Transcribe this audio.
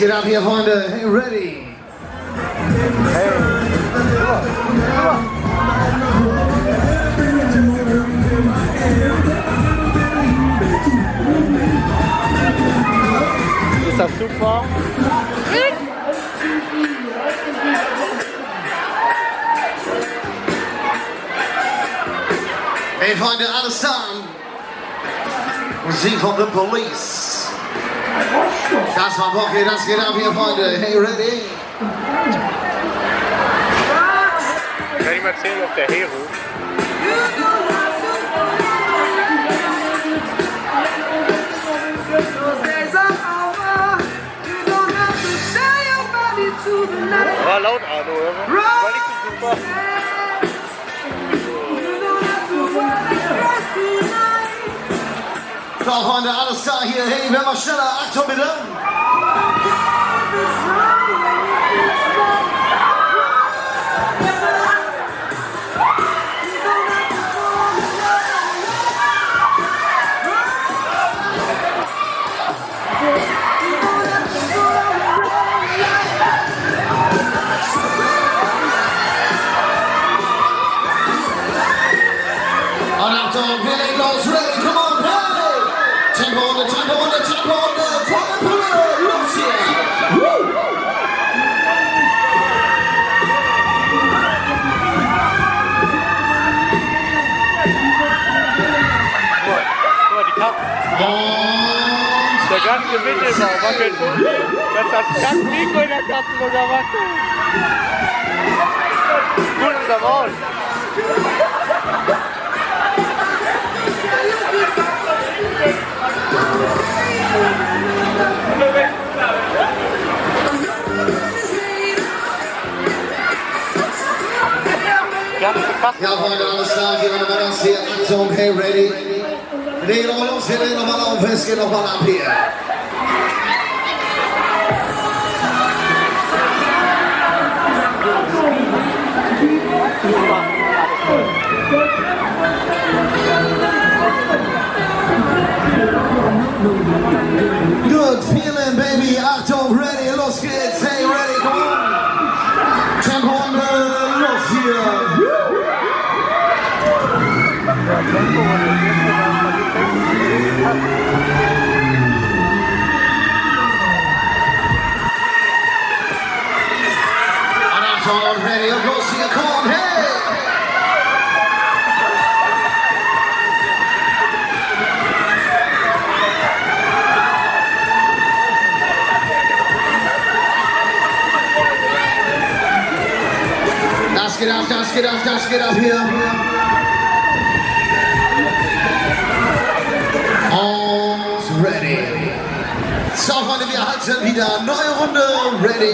geht ab hier, Freunde. Hey, ready? Hey. Ist das super? Hey, Freunde, alles da. Musik von The Police. Das war Woche, das geht ab hier, Freunde. Hey, ready? Kann ich mal erzählen, ob der Hero? War laut, Arno, oder? War nicht so super. So, Freunde, alles klar hier. Hey, wer war schneller? Achtung, bitte. Und Achtung, wir legen los. Ready, come on, hey! Tempo runter, Tempo runter, Tempo runter. Volle Pulle, los hier! Woo! Und der ganze Mittelbau wackelt so viel, dass das Kack-Mikro in der Kappe sogar wackelt. Gut ist am Maul. ja, Freunde, alles klar, gehen wir nochmal das hier. Achtung, hey, ready? Wir legen nochmal los, wir legen nochmal auf, es geht nochmal ab hier. Good feeling, baby. Achtung, ready, los geht's. Hey, ready, come on. Tempo runter, los hier. Und Achtung, ready, und los hier, come on, hey. Das geht ab hier. Und ready. So, Freunde, wir halten wieder. Neue Runde. Ready.